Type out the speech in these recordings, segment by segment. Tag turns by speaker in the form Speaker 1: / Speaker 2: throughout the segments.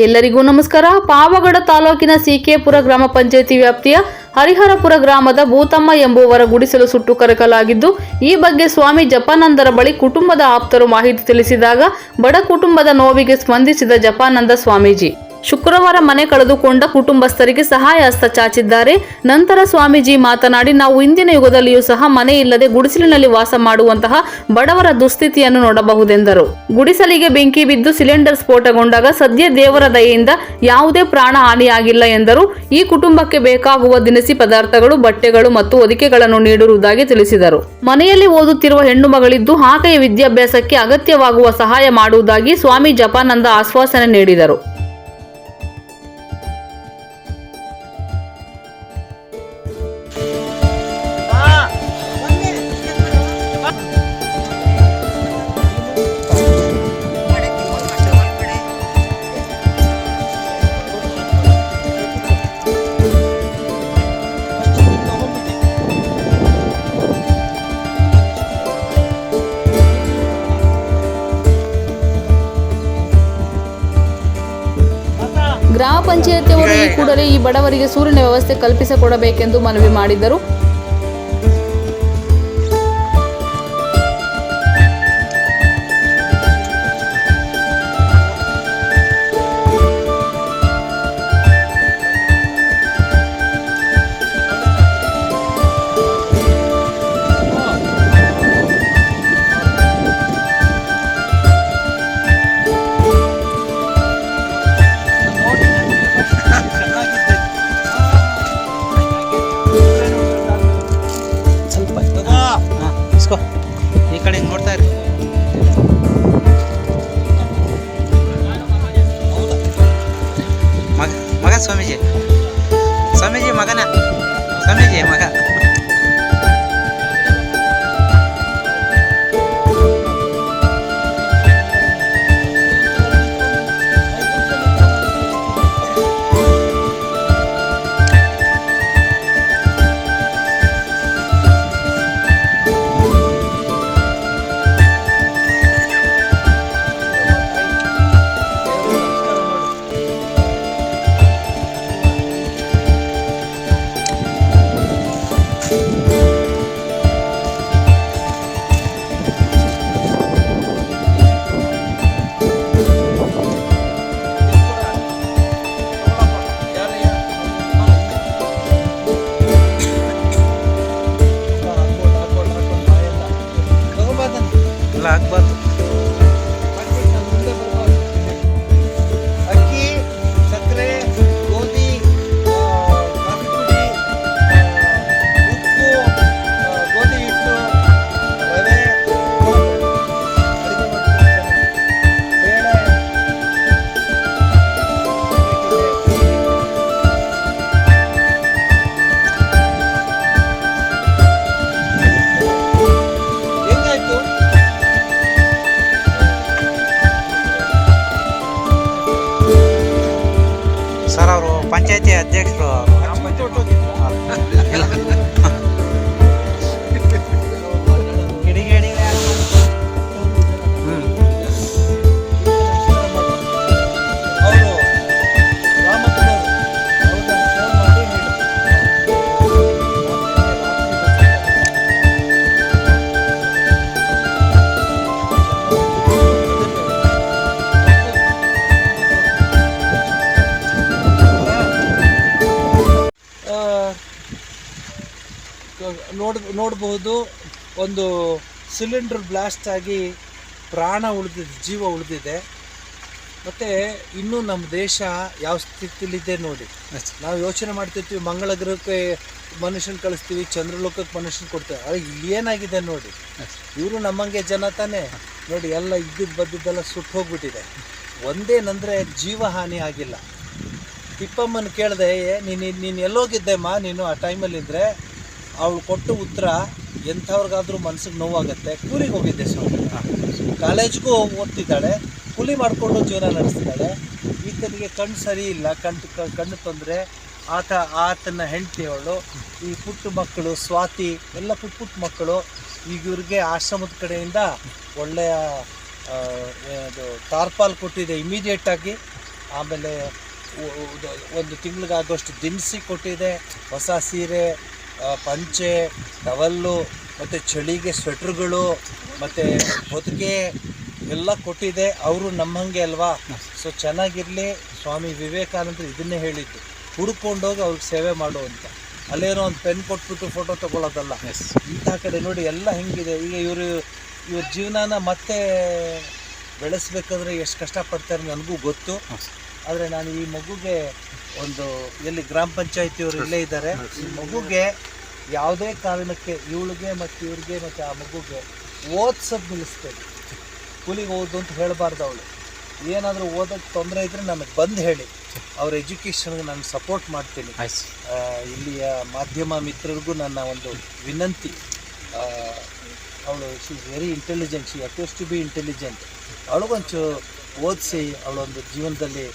Speaker 1: ಎಲ್ಲರಿಗೂ ನಮಸ್ಕಾರ. ಪಾವಗಡ ತಾಲೂಕಿನ ಸಿಕೆಪುರ ಗ್ರಾಮ ಪಂಚಾಯಿತಿ ವ್ಯಾಪ್ತಿಯ ಹರಿಹರಪುರ ಗ್ರಾಮದ ಭೂತಮ್ಮ ಎಂಬುವರ ಗುಡಿಸಲು ಸುಟ್ಟು ಕರಕಲಾಗಿದ್ದು, ಈ ಬಗ್ಗೆ ಸ್ವಾಮಿ ಜಪಾನಂದರ ಬಳಿ ಕುಟುಂಬದ ಆಪ್ತರು ಮಾಹಿತಿ ತಿಳಿಸಿದಾಗ ಬಡ ಕುಟುಂಬದ ನೋವಿಗೆ ಸ್ಪಂದಿಸಿದ ಜಪಾನಂದ ಸ್ವಾಮೀಜಿ ಶುಕ್ರವಾರ ಮನೆ ಕಳೆದುಕೊಂಡ ಕುಟುಂಬಸ್ಥರಿಗೆ ಸಹಾಯ ಹಸ್ತ ಚಾಚಿದ್ದಾರೆ. ನಂತರ ಸ್ವಾಮೀಜಿ ಮಾತನಾಡಿ, ನಾವು ಇಂದಿನ ಯುಗದಲ್ಲಿಯೂ ಸಹ ಮನೆ ಇಲ್ಲದೆ ಗುಡಿಸಲಿನಲ್ಲಿ ವಾಸ ಮಾಡುವಂತಹ ಬಡವರ ದುಸ್ಥಿತಿಯನ್ನು ನೋಡಬಹುದೆಂದರು. ಗುಡಿಸಲಿಗೆ ಬೆಂಕಿ ಬಿದ್ದು ಸಿಲಿಂಡರ್ ಸ್ಫೋಟಗೊಂಡಾಗ ಸದ್ಯ ದೇವರ ದಯೆಯಿಂದ ಯಾವುದೇ ಪ್ರಾಣ ಹಾನಿಯಾಗಿಲ್ಲ ಎಂದರು. ಈ ಕುಟುಂಬಕ್ಕೆ ಬೇಕಾಗುವ ದಿನಸಿ ಪದಾರ್ಥಗಳು, ಬಟ್ಟೆಗಳು ಮತ್ತು ಹೊದಿಕೆಗಳನ್ನು ನೀಡಿರುವುದಾಗಿ ತಿಳಿಸಿದರು. ಮನೆಯಲ್ಲಿ ಓದುತ್ತಿರುವ ಹೆಣ್ಣು ಮಗಳಿದ್ದು ಆಕೆಯ ವಿದ್ಯಾಭ್ಯಾಸಕ್ಕೆ ಅಗತ್ಯವಾಗುವ ಸಹಾಯ ಮಾಡುವುದಾಗಿ ಸ್ವಾಮಿ ಜಪಾನಂದ ಆಶ್ವಾಸನೆ ನೀಡಿದರು. ಗ್ರಾಮ ಪಂಚಾಯತಿಯವರು ಈ ಕೂಡಲೇ ಈ ಬಡವರಿಗೆ ಸೂರಿನ ವ್ಯವಸ್ಥೆ ಕಲ್ಪಿಸಿಕೊಡಬೇಕೆಂದು ಮನವಿ ಮಾಡಿದರು.
Speaker 2: ಈ ಕಡೆ ನೋಡ್ತಾ ಇರಿ. ಮಗ ಸ್ವಾಮೀಜಿ ಮಗನ ಸ್ವಾಮೀಜಿ ಮಗ. ಆಗ್ಬಾರ್ದು.
Speaker 3: ಅಕ್ಕಿ, ಸಕ್ಕರೆ, ಗೋಧಿ, ಕಾಫಿ ಪುಡಿ, ಉಪ್ಪು, ಗೋಧಿ ಹಿಟ್ಟು, ರವೆ, ಅಡುಗೆ ಬೇಳೆ, ಹೆಂಗಾಯ್ತು?
Speaker 2: ಸರ್, ಅವರು ಪಂಚಾಯತಿ ಅಧ್ಯಕ್ಷರು. ಕಿಡಿಗೇಡಿ
Speaker 3: ಅವರು ರಾಮಪ್ಪನವರು ಫೋನ್ ಮಾಡಿ ನೋಡಬಹುದು. ಒಂದು ಸಿಲಿಂಡರ್ ಬ್ಲಾಸ್ಟ್ ಆಗಿ ಪ್ರಾಣ ಉಳಿದಿದೆ, ಜೀವ ಉಳಿದಿದೆ. ಮತ್ತು ಇನ್ನೂ ನಮ್ಮ ದೇಶ ಯಾವ ಸ್ಥಿತಿಲಿದೆ ನೋಡಿ. ನಾವು ಯೋಚನೆ ಮಾಡ್ತಿರ್ತೀವಿ, ಮಂಗಳ ಗ್ರಹಕ್ಕೆ ಮನುಷ್ಯನ ಕಳಿಸ್ತೀವಿ, ಚಂದ್ರಲೋಕಕ್ಕೆ ಮನುಷ್ಯನ ಕೊಡ್ತೇವೆ. ಆದರೆ ಇಲ್ಲಿ ಏನಾಗಿದೆ ನೋಡಿ, ಇವರು ನಮ್ಮಂಗೆ ಜನ ತಾನೇ ನೋಡಿ, ಎಲ್ಲ ಇದ್ದಿದ್ದು ಬದ್ದಿದ್ದೆಲ್ಲ ಸುಟ್ಟು ಹೋಗ್ಬಿಟ್ಟಿದೆ. ಒಂದೇನಂದರೆ ಜೀವ ಹಾನಿ ಆಗಿಲ್ಲ. ತಿಪ್ಪಮ್ಮನ ಕೇಳಿದೆ, ನೀನು ಎಲ್ಲೋಗಿದ್ದೆಮ್ಮ ನೀನು ಆ ಟೈಮಲ್ಲಿದ್ದರೆ? ಅವಳು ಕೊಟ್ಟು ಉತ್ತರ ಎಂಥವ್ರಿಗಾದ್ರೂ ಮನಸ್ಸಿಗೆ ನೋವಾಗುತ್ತೆ. ಕೂಲಿಗೆ ಹೋಗಿದ್ದೆ ಸ್ವಾಮಿ, ಕಾಲೇಜ್ಗೂ ಓದ್ತಿದ್ದಾಳೆ, ಕೂಲಿ ಮಾಡಿಕೊಂಡು ಜೀವನ ನಡೆಸ್ತಿದ್ದಾಳೆ. ಈತನಿಗೆ ಕಣ್ಣು ಸರಿ ಇಲ್ಲ, ಕಣ್ಣು ತೊಂದರೆ. ಆತನ ಹೆಂಡತಿಯವಳು, ಈ ಪುಟ್ಟ ಮಕ್ಕಳು ಸ್ವಾತಿ ಎಲ್ಲ ಪುಟ್ಟ ಮಕ್ಕಳು. ಈಗ ಇವ್ರಿಗೆ ಆಶ್ರಮದ ಕಡೆಯಿಂದ ಒಳ್ಳೆಯ ಟಾರ್ಪಾಲ್ ಕೊಟ್ಟಿದೆ. ಇಮಿಡಿಯೇಟಾಗಿ ಆಮೇಲೆ ಒಂದು ತಿಂಗಳಿಗಾಗೋಷ್ಟು ದಿನಸಿ ಕೊಟ್ಟಿದೆ, ಹೊಸ ಸೀರೆ, ಪಂಚೆ, ಟವಲ್ಲು, ಮತ್ತು ಚಳಿಗೆ ಸ್ವೆಟ್ರುಗಳು, ಮತ್ತು ಹೊದಿಕೆ ಎಲ್ಲ ಕೊಟ್ಟಿದೆ. ಅವರು ನಮ್ಮಂಗೆ ಅಲ್ವಾ, ಸೊ ಚೆನ್ನಾಗಿರಲಿ. ಸ್ವಾಮಿ ವಿವೇಕಾನಂದರು ಇದನ್ನೇ ಹೇಳಿದ್ದು, ಹುಡ್ಕೊಂಡೋಗಿ ಅವ್ರಿಗೆ ಸೇವೆ ಮಾಡು ಅಂತ. ಅಲ್ಲೇನೋ ಒಂದು ಪೆನ್ ಕೊಟ್ಬಿಟ್ಟು ಫೋಟೋ ತೊಗೊಳ್ಳೋದಲ್ಲ. ಇಂಥ ಕಡೆ ನೋಡಿ ಎಲ್ಲ ಹೆಂಗಿದೆ. ಈಗ ಇವ್ರ ಜೀವನಾನ ಮತ್ತೆ ಬೆಳೆಸ್ಬೇಕಂದ್ರೆ ಎಷ್ಟು ಕಷ್ಟಪಡ್ತಾರೆ ನನಗೂ ಗೊತ್ತು. ಆದರೆ ನಾನು ಈ ಮಗುಗೆ ಒಂದು ಎಲ್ಲಿ ಗ್ರಾಮ ಪಂಚಾಯತಿಯವರು ಇಲ್ಲೇ ಇದ್ದಾರೆ, ಈ ಮಗುಗೆ ಯಾವುದೇ ಕಾರಣಕ್ಕೆ ಇವಳಿಗೆ ಮತ್ತು ಇವ್ರಿಗೆ ಮತ್ತು ಆ ಮಗುಗೆ ಓದ್ಸೋದು ನಿಲ್ಲಿಸ್ಬೇಕು. ಸ್ಕೂಲಿಗೆ ಓದು ಅಂತ ಹೇಳಬಾರ್ದು. ಅವಳು ಏನಾದರೂ ಓದೋಕ್ಕೆ ತೊಂದರೆ ಇದ್ದರೆ ನನಗೆ ಬಂದು ಹೇಳಿ, ಅವ್ರ ಎಜುಕೇಷನ್ಗೆ ನಾನು ಸಪೋರ್ಟ್ ಮಾಡ್ತೀನಿ. ಇಲ್ಲಿಯ ಮಾಧ್ಯಮ ಮಿತ್ರರಿಗೂ ನನ್ನ ಒಂದು ವಿನಂತಿ, ಅವಳು she is very intelligent, she appears to be intelligent. ಅವಳಿಗೊಂಚೂರು ಓದಿಸಿ ಅವಳೊಂದು ಜೀವನದಲ್ಲಿ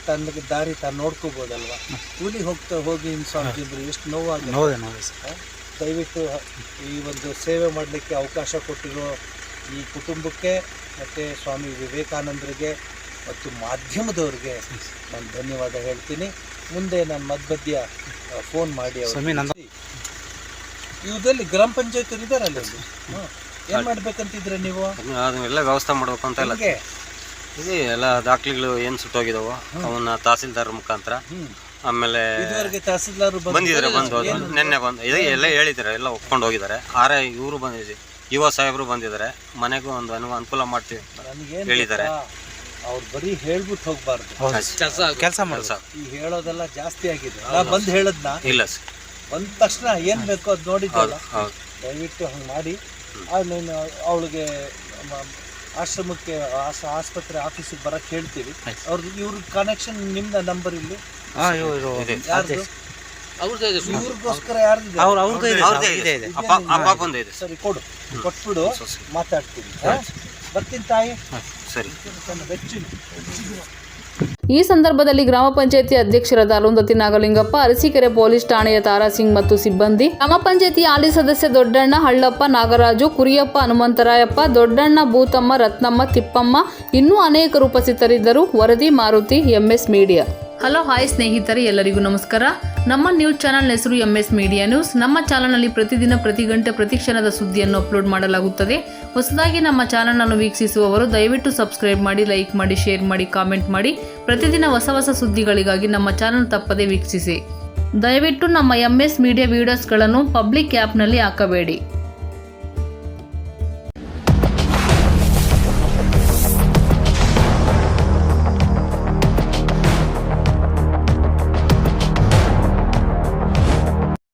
Speaker 3: ತನ್ನ ದಾರಿ ತಾನು ನೋಡ್ಕೋಬೋದಲ್ವ. ಸ್ಕೂಲಿಗೆ ಹೋಗಿ ಸ್ವಾಮೀಜಿಂದರು ಎಷ್ಟು ನೋವಾಗಿದೆ. ದಯವಿಟ್ಟು ಈ ಒಂದು ಸೇವೆ ಮಾಡಲಿಕ್ಕೆ ಅವಕಾಶ ಕೊಟ್ಟಿರೋ ಈ ಕುಟುಂಬಕ್ಕೆ ಮತ್ತು ಸ್ವಾಮಿ ವಿವೇಕಾನಂದರಿಗೆ ಮತ್ತು ಮಾಧ್ಯಮದವ್ರಿಗೆ ನಾನು ಧನ್ಯವಾದ ಹೇಳ್ತೀನಿ. ಮುಂದೆ ನಾನು ಮಧ್ಯ ಫೋನ್ ಮಾಡಿ ಇವ್ರಲ್ಲಿ ಗ್ರಾಮ ಪಂಚಾಯತ್ ಇದ್ದಾರಲ್ಲ, ಏನು ಮಾಡ್ಬೇಕಂತಿದ್ರೆ ನೀವು
Speaker 4: ಅದನ್ನೆಲ್ಲ ವ್ಯವಸ್ಥೆ ಮಾಡ್ಬೇಕು ಅಂತ ಇಲ್ಲ. ಇದೆ ಎಲ್ಲ ದಾಖಲೆಗಳು ಏನು ಸುಟ್ಟೋಗಿದಾವೋ ಅವನ್ನ ತಹಸೀಲ್ದಾರ್ ಮುಖಾಂತರ, ಆಮೇಲೆ
Speaker 3: ಇದುವರೆಗೆ ತಹಸೀಲ್ದಾರ್
Speaker 4: ಬಂದಿದ್ದಾರೆ, ನಿನ್ನೆ ಬಂದು ಎಲ್ಲ ಹೇಳಿದ್ದಾರೆ, ಎಲ್ಲ ಒಪ್ಕೊಂಡು ಹೋಗಿದ್ದಾರೆ. ಆರೆ ಇವರು ಬಂದಿದೆ, ಯುವ ಸಾಹೇಬರು ಬಂದಿದ್ದಾರೆ, ಮನೆಗೂ ಒಂದು ಅನುಕೂಲ ಮಾಡ್ತೀವಿ ಹೇಳಿದ್ದಾರೆ.
Speaker 3: ಅವ್ರು ಬರೀ ಹೇಳ್ಬಿಟ್ಟು ಹೋಗ್ಬಾರ್ದು,
Speaker 2: ಕೆಲಸ ಮಾಡಿ.
Speaker 3: ಈ ಹೇಳೋದೆಲ್ಲ ಜಾಸ್ತಿ ಆಗಿದೆ. ನಾ ಬಂದು ಹೇಳದ್ನ
Speaker 4: ಇಲ್ಲ ಸರ್,
Speaker 3: ಬಂದ ತಕ್ಷಣ ಏನು ಬೇಕೋ ಅದು ನೋಡಿದ್ದಲ್ಲ, ದಯವಿಟ್ಟು ಹಂಗೆ ಮಾಡಿ. ನೀನು ಅವಳಿಗೆ ಆಶ್ರಮಕ್ಕೆ ಆಸ್ಪತ್ರೆ ಆಫೀಸಿಗೆ ಬರಕ್ಕೆ ಹೇಳ್ತೀವಿ. ಇವ್ರ ಕನೆಕ್ಷನ್ ನಿಮ್ದ ನಂಬರ್ ಇಲ್ಲಿ ಇವ್ರಿಗೋಸ್ಕರ ಯಾರ್ದು ಸರಿ ಕೊಡು, ಕೊಟ್ಬಿಡು, ಮಾತಾಡ್ತೀನಿ. ಬರ್ತೀನಿ ತಾಯಿ.
Speaker 4: ಸರಿ.
Speaker 1: ಈ ಸಂದರ್ಭದಲ್ಲಿ ಗ್ರಾಮ ಪಂಚಾಯತಿ ಅಧ್ಯಕ್ಷರಾದ ಅರುಂಧತಿ ನಾಗಲಿಂಗಪ್ಪ, ಅರಸೀಕೆರೆ ಪೊಲೀಸ್ ಠಾಣೆಯ ತಾರಾಸಿಂಗ್ ಮತ್ತು ಸಿಬ್ಬಂದಿ, ಗ್ರಾಮ ಪಂಚಾಯತಿ ಹಾಲಿ ಸದಸ್ಯ ದೊಡ್ಡಣ್ಣ, ಹಳ್ಳಪ್ಪ, ನಾಗರಾಜು, ಕುರಿಯಪ್ಪ, ಹನುಮಂತರಾಯಪ್ಪ, ದೊಡ್ಡಣ್ಣ, ಭೂತಮ್ಮ, ರತ್ನಮ್ಮ, ತಿಪ್ಪಮ್ಮ ಇನ್ನೂ ಅನೇಕರು ಉಪಸ್ಥಿತರಿದ್ದರು. ವರದಿ Maruti, MS media. Hello hi ಸ್ನೇಹಿತರೆ, ಎಲ್ಲರಿಗೂ ನಮಸ್ಕಾರ. ನಮ್ಮ ನ್ಯೂಸ್ ಚಾನಲ್ ಹೆಸರು MS ಮೀಡಿಯಾ ನ್ಯೂಸ್. ನಮ್ಮ ಚಾನಲ್ನಲ್ಲಿ ಪ್ರತಿದಿನ, ಪ್ರತಿ ಗಂಟೆ, ಪ್ರತಿ ಕ್ಷಣದ ಸುದ್ದಿಯನ್ನು ಅಪ್ಲೋಡ್ ಮಾಡಲಾಗುತ್ತದೆ. ಹೊಸದಾಗಿ ನಮ್ಮ ಚಾನಲನ್ನು ವೀಕ್ಷಿಸುವವರು ದಯವಿಟ್ಟು ಸಬ್ಸ್ಕ್ರೈಬ್ ಮಾಡಿ, ಲೈಕ್ ಮಾಡಿ, ಶೇರ್ ಮಾಡಿ, ಕಾಮೆಂಟ್ ಮಾಡಿ. ಪ್ರತಿದಿನ ಹೊಸ ಸುದ್ದಿಗಳಿಗಾಗಿ ನಮ್ಮ ಚಾನಲ್ ತಪ್ಪದೇ ವೀಕ್ಷಿಸಿ. ದಯವಿಟ್ಟು ನಮ್ಮ MS ಮೀಡಿಯಾ ವಿಡಿಯೋಸ್ಗಳನ್ನು ಪಬ್ಲಿಕ್ ಆ್ಯಪ್ನಲ್ಲಿ ಹಾಕಬೇಡಿ.